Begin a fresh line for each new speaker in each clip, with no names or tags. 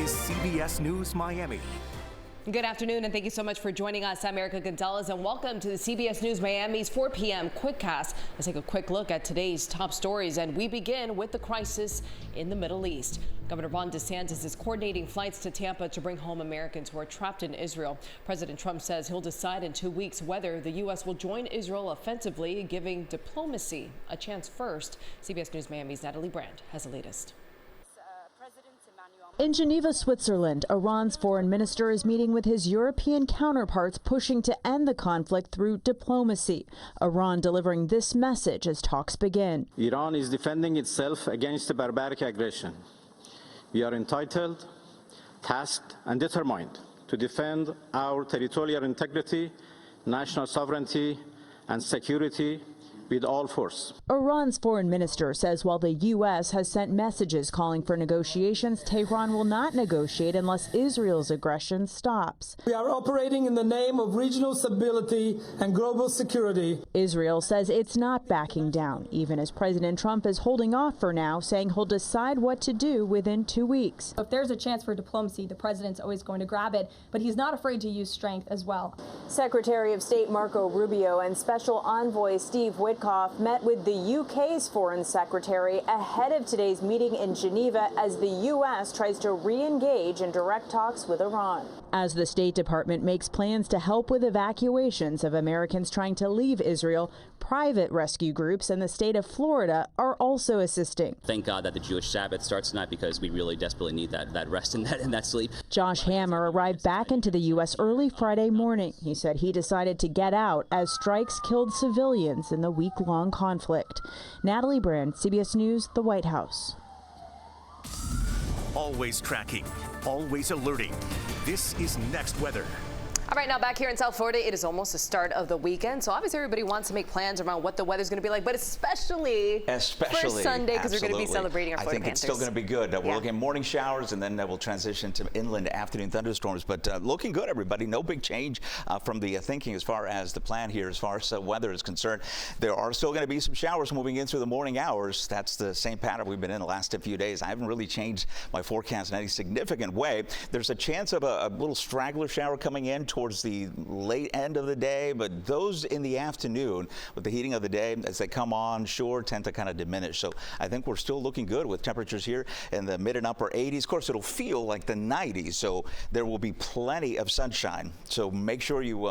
is CBS News Miami.
Good afternoon, and thank you so much for joining us. I'm Erica Gonzalez, and welcome to the CBS News Miami's 4 p.m. Quickcast. Let's take a quick look at today's top stories, and we begin with the crisis in the Middle East. Governor Ron DeSantis is coordinating flights to Tampa to bring home Americans who are trapped in Israel. President Trump says he'll decide in 2 weeks whether the U.S. will join Israel offensively, giving diplomacy a chance first. CBS News Miami's Natalie Brand has the latest.
In Geneva, Switzerland, Iran's foreign minister is meeting with his European counterparts, pushing to end the conflict through diplomacy. Iran delivering this message as talks begin.
Iran is defending itself against the barbaric aggression. We are entitled, tasked, and determined to defend our territorial integrity, national sovereignty, and security with all force.
Iran's foreign minister says while the U.S. has sent messages calling for negotiations, Tehran will not negotiate unless Israel's aggression stops.
We are operating in the name of regional stability and global security.
Israel says it's not backing down, even as President Trump is holding off for now, saying he'll decide what to do within 2 weeks.
If there's a chance for diplomacy, the president's always going to grab it, but he's not afraid to use strength as well.
Secretary of State Marco Rubio and Special Envoy Steve Witkoff met with the UK's Foreign Secretary ahead of today's meeting in Geneva as the U.S. tries to re-engage in direct talks with Iran. As the State Department makes plans to help with evacuations of Americans trying to leave Israel, private rescue groups in the state of Florida are also assisting.
Thank God that the Jewish Sabbath starts tonight because we really desperately need that rest and that sleep.
Josh Hammer arrived back into the U.S. early Friday morning. He said he decided to get out as strikes killed civilians in the week-long conflict. Natalie Brand, CBS News, the White House.
Always tracking, always alerting. This is Next Weather.
All right, now back here in South Florida, it is almost the start of the weekend. So obviously everybody wants to make plans around what the weather's going to be like, but especially for Sunday because we're going to be celebrating our Florida Panthers.
I think it's still going to be good. We're looking at morning showers, and then we'll transition to inland afternoon thunderstorms. But looking good, everybody. No big change from the thinking as far as the plan here, as far as weather is concerned. There are still going to be some showers moving in through the morning hours. That's the same pattern we've been in the last few days. I haven't really changed my forecast in any significant way. There's a chance of a little straggler shower coming in towards the late end of the day, but those in the afternoon with the heating of the day as they come on shore tend to kind of diminish. So I think we're still looking good with temperatures here in the mid and upper 80s. Of course, it'll feel like the 90s, so there will be plenty of sunshine. So make sure you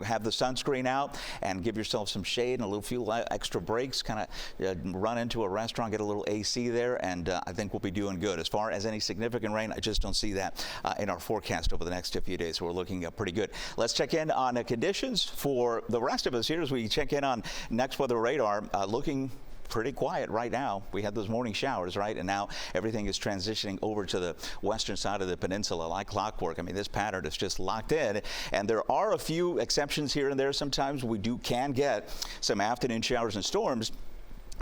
have the sunscreen out and give yourself some shade and a little few extra breaks. Kind of run into a restaurant, get a little AC there, and I think we'll be doing good. As far as any significant rain, I just don't see that in our forecast over the next few days. So we're looking pretty good. Let's check in on the conditions for the rest of us here as we check in on Next Weather Radar. Looking pretty quiet right now. We had those morning showers, right? And now everything is transitioning over to the western side of the peninsula like clockwork. I mean, this pattern is just locked in. And there are a few exceptions here and there. Sometimes we can get some afternoon showers and storms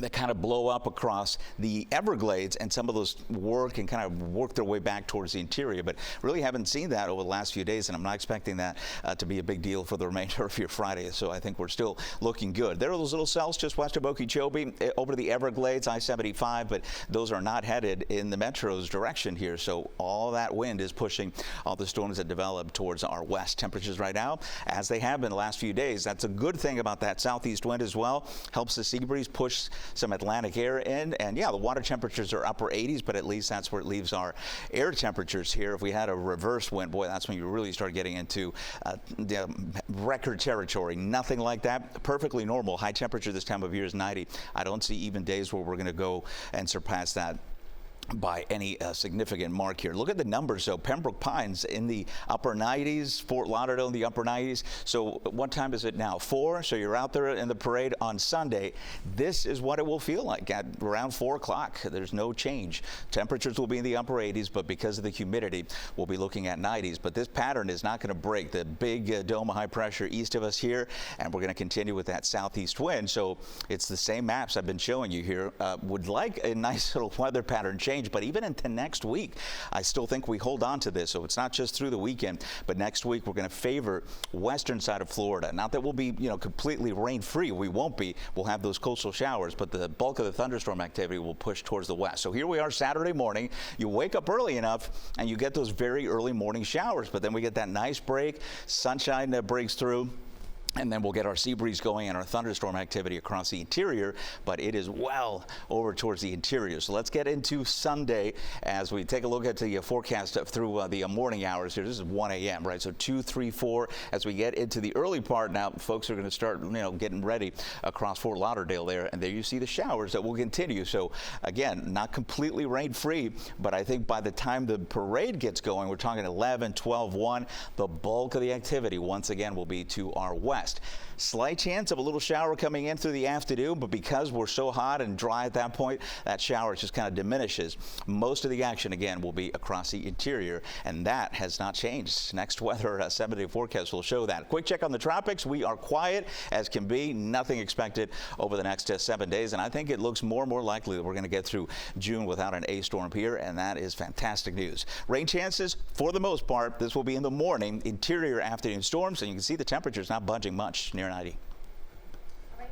that kind of blow up across the Everglades, and some of those kind of work their way back towards the interior, but really haven't seen that over the last few days, and I'm not expecting that to be a big deal for the remainder of your Friday, so I think we're still looking good. There are those little cells just west of Okeechobee over to the Everglades, I-75, but those are not headed in the metro's direction here, so all that wind is pushing all the storms that develop towards our west. Temperatures right now, as they have been the last few days, that's a good thing about that southeast wind as well. Helps the sea breeze push some Atlantic air in, and the water temperatures are upper 80s, but at least that's where it leaves our air temperatures here. If we had a reverse wind, boy, that's when you really start getting into the record territory. Nothing like that. Perfectly normal. High temperature this time of year is 90. I don't see even days where we're going to go and surpass that by any significant mark here. Look at the numbers, though. Pembroke Pines in the upper 90s, Fort Lauderdale in the upper 90s. So what time is it now? 4? So you're out there in the parade on Sunday. This is what it will feel like at around 4 o'clock. There's no change. Temperatures will be in the upper 80s, but because of the humidity, we'll be looking at 90s. But this pattern is not going to break. The big dome of high pressure east of us here, and we're going to continue with that southeast wind. So it's the same maps I've been showing you here. Would like a nice little weather pattern change change. But even into next week, I still think we hold on to this. So it's not just through the weekend, but next week we're going to favor western side of Florida. Not that we'll be, completely rain-free. We won't be. We'll have those coastal showers, but the bulk of the thunderstorm activity will push towards the west. So here we are Saturday morning. You wake up early enough and you get those very early morning showers, but then we get that nice break, sunshine that breaks through. And then we'll get our sea breeze going and our thunderstorm activity across the interior, but it is well over towards the interior. So let's get into Sunday as we take a look at the forecast through the morning hours here. This is 1 a.m., right? So 2, 3, 4. As we get into the early part now, folks are going to start, getting ready across Fort Lauderdale there. And there you see the showers that will continue. So again, not completely rain-free, but I think by the time the parade gets going, we're talking 11, 12, 1. The bulk of the activity once again will be to our west. Slight chance of a little shower coming in through the afternoon, but because we're so hot and dry at that point, that shower just kind of diminishes. Most of the action again will be across the interior, and that has not changed. Next weather 7-day forecast will show that. Quick check on the tropics. We are quiet as can be. Nothing expected over the next 7 days, and I think it looks more and more likely that we're going to get through June without an A storm here, and that is fantastic news. Rain chances for the most part. This will be in the morning. Interior afternoon storms, and you can see the temperatures not budging much near 90.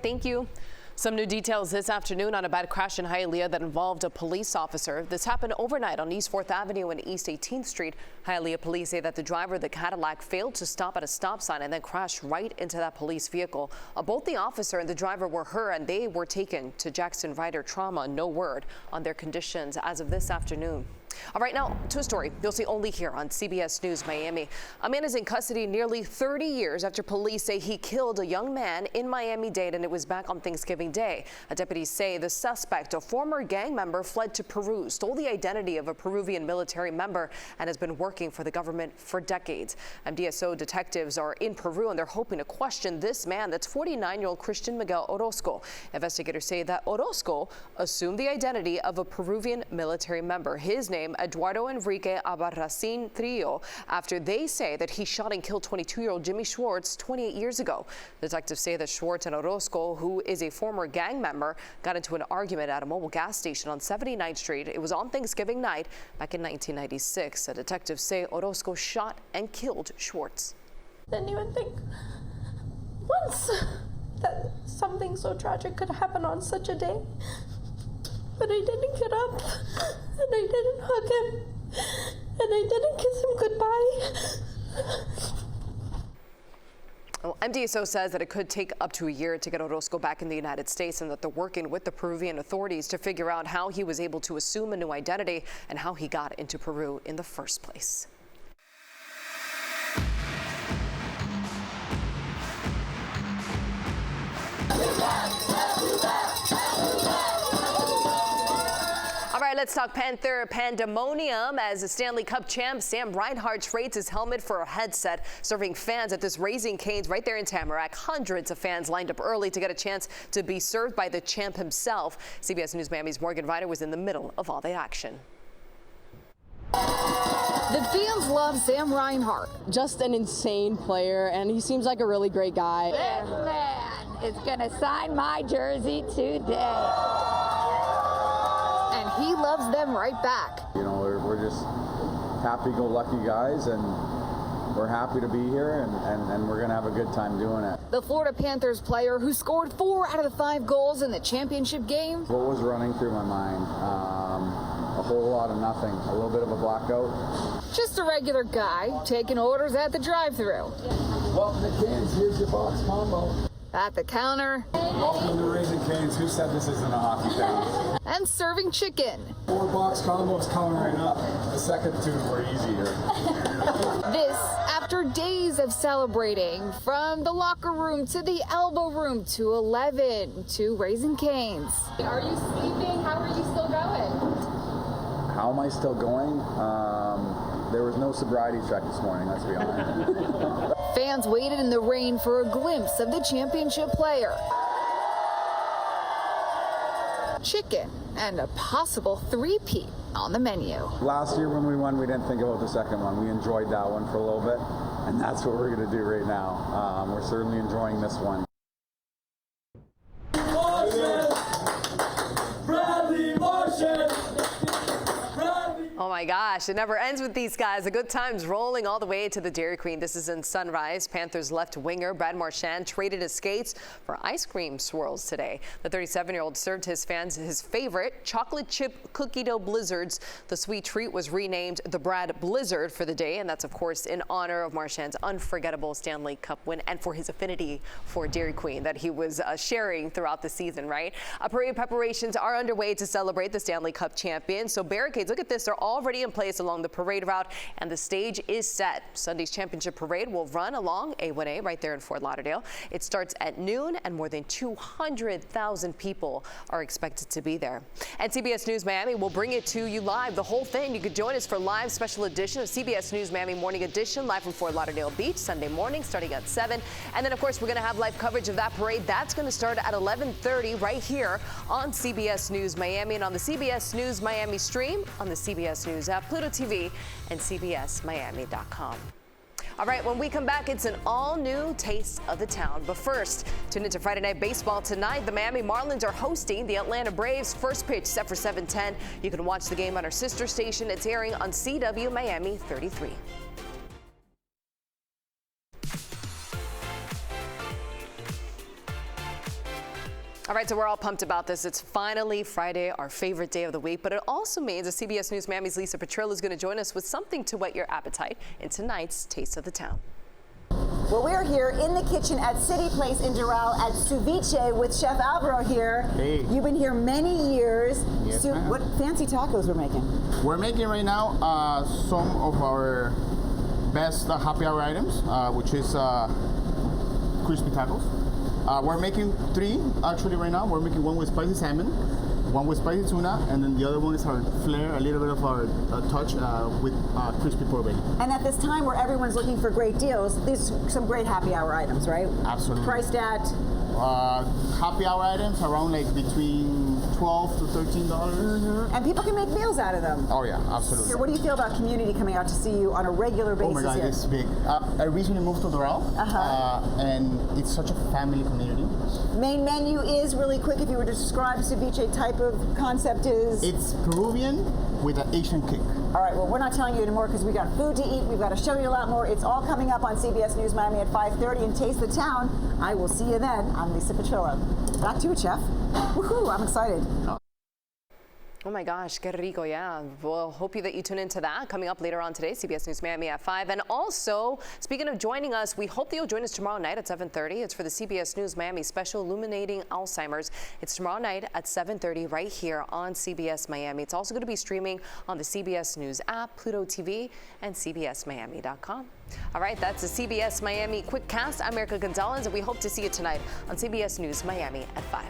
Thank you. Some new details this afternoon on a bad crash in Hialeah that involved a police officer. This happened overnight on East 4th Avenue and East 18th Street. Hialeah police say that the driver of the Cadillac failed to stop at a stop sign and then crashed right into that police vehicle. Both the officer and the driver were hurt and they were taken to Jackson Ryder Trauma. No word on their conditions as of this afternoon. All right, now to a story you'll see only here on CBS News Miami. A man is in custody nearly 30 years after police say he killed a young man in Miami-Dade, and it was back on Thanksgiving Day. Deputies say the suspect, a former gang member, fled to Peru, stole the identity of a Peruvian military member, and has been working for the government for decades. DSO detectives are in Peru, and they're hoping to question this man. That's 49-year-old Christian Miguel Orozco. Investigators say that Orozco assumed the identity of a Peruvian military member. His name Eduardo Enrique Albarracin Trillo, after they say that he shot and killed 22-year-old Jimmy Schwartz 28 years ago. Detectives say that Schwartz and Orozco, who is a former gang member, got into an argument at a mobile gas station on 79th Street. It was on Thanksgiving night back in 1996. The detectives say Orozco shot and killed Schwartz.
Didn't even think once that something so tragic could happen on such a day. But I didn't get up, and I didn't hug him, and I didn't kiss him goodbye.
Well, MDSO says that it could take up to a year to get Orozco back in the United States, and that they're working with the Peruvian authorities to figure out how he was able to assume a new identity and how he got into Peru in the first place. All right, let's talk Panther Pandemonium as the Stanley Cup champ Sam Reinhart trades his helmet for a headset, serving fans at this Raising Cane's right there in Tamarack. Hundreds of fans lined up early to get a chance to be served by the champ himself. CBS News Miami's Morgan Ryder was in the middle of all the action.
The fans love Sam Reinhart.
Just an insane player, and he seems like a really great guy.
This man is going to sign my jersey today.
And he loves them right back.
You know, we're just happy-go-lucky guys, and we're happy to be here, and we're going to have a good time doing it.
The Florida Panthers player who scored 4 out of the 5 goals in the championship game.
What was running through my mind? A whole lot of nothing. A little bit of a blackout.
Just a regular guy taking orders at the drive-thru.
Welcome to Cane's. Here's your box combo.
At the counter.
Welcome to Raising Cane's. Who said this isn't a hockey town?
And serving chicken.
4 box combos coming right up. The second 2 were easier.
This after days of celebrating, from the locker room to the elbow room to 11 to Raising Cane's.
Are you sleeping? How are you still going?
How am I still going? There was no sobriety check this morning, let's be honest.
Fans waited in the rain for a glimpse of the championship player. Chicken and a possible 3-peat on the menu.
Last year when we won, we didn't think about the second one. We enjoyed that one for a little bit, and that's what we're going to do right now. We're certainly enjoying this one.
Marchand! Bradley Marchand!
my gosh, it never ends with these guys. The good times rolling all the way to the Dairy Queen. This is in Sunrise. Panthers left winger Brad Marchand traded his skates for ice cream swirls today. The 37-year-old served his fans his favorite chocolate chip cookie dough blizzards. The sweet treat was renamed the Brad Blizzard for the day, and that's of course in honor of Marchand's unforgettable Stanley Cup win and for his affinity for Dairy Queen that he was sharing throughout the season, right? Parade preparations are underway to celebrate the Stanley Cup Champions. So barricades, look at this, they're already in place along the parade route, and the stage is set. Sunday's championship parade will run along A1A right there in Fort Lauderdale. It starts at noon, and more than 200,000 people are expected to be there. And CBS News Miami will bring it to you live, the whole thing. You could join us for live special edition of CBS News Miami Morning Edition, live from Fort Lauderdale Beach, Sunday morning, starting at 7. And then, of course, we're going to have live coverage of that parade. That's going to start at 11:30 right here on CBS News Miami and on the CBS News Miami stream, on the CBS News app, Pluto TV, and CBSMiami.com. All right, when we come back, it's an all-new Taste of the Town. But first, tune into Friday Night Baseball tonight. The Miami Marlins are hosting the Atlanta Braves. First pitch set for 7:10. You can watch the game on our sister station. It's airing on CW Miami 33. All right, so we're all pumped about this. It's finally Friday, our favorite day of the week, but it also means that CBS News Miami's Lisa Petrillo is going to join us with something to whet your appetite in tonight's Taste of the Town.
Well, we're here in the kitchen at City Place in Doral at Ceviche with Chef Alvaro here.
Hey.
You've been here many years.
Yes,
What fancy tacos we're making?
We're making right now some of our best happy hour items, which is crispy tacos. We're making 3 actually right now. We're making one with spicy salmon, one with spicy tuna, and then the other one is our flair, a little bit of our touch with crispy pork belly.
And at this time where everyone's looking for great deals, these are some great happy hour items, right?
Absolutely.
Priced at?
Happy hour items around like between $12 to $13.
Mm-hmm. And people can make meals out of them.
Oh yeah, absolutely.
So what do you feel about community coming out to see you on a regular basis?
Oh my God,
here?
it's big. I recently moved to Doral, and it's such a family community.
Main menu is, really quick, if you were to describe ceviche type of concept is?
It's Peruvian with an Asian kick.
All right, well, we're not telling you anymore because we got food to eat. We've got to show you a lot more. It's all coming up on CBS News Miami at 5:30 and Taste the Town. I will see you then. I'm Lisa Petrillo. Back to you, Chef. Woohoo, I'm excited.
Oh my gosh, que rico, yeah. Well, hope that you tune into that coming up later on today, CBS News Miami at 5. And also, speaking of joining us, we hope that you'll join us tomorrow night at 7:30. It's for the CBS News Miami special Illuminating Alzheimer's. It's tomorrow night at 7:30 right here on CBS Miami. It's also going to be streaming on the CBS News app, Pluto TV, and CBSMiami.com. All right, that's the CBS Miami Quickcast. I'm Erica Gonzalez, and we hope to see you tonight on CBS News Miami at 5.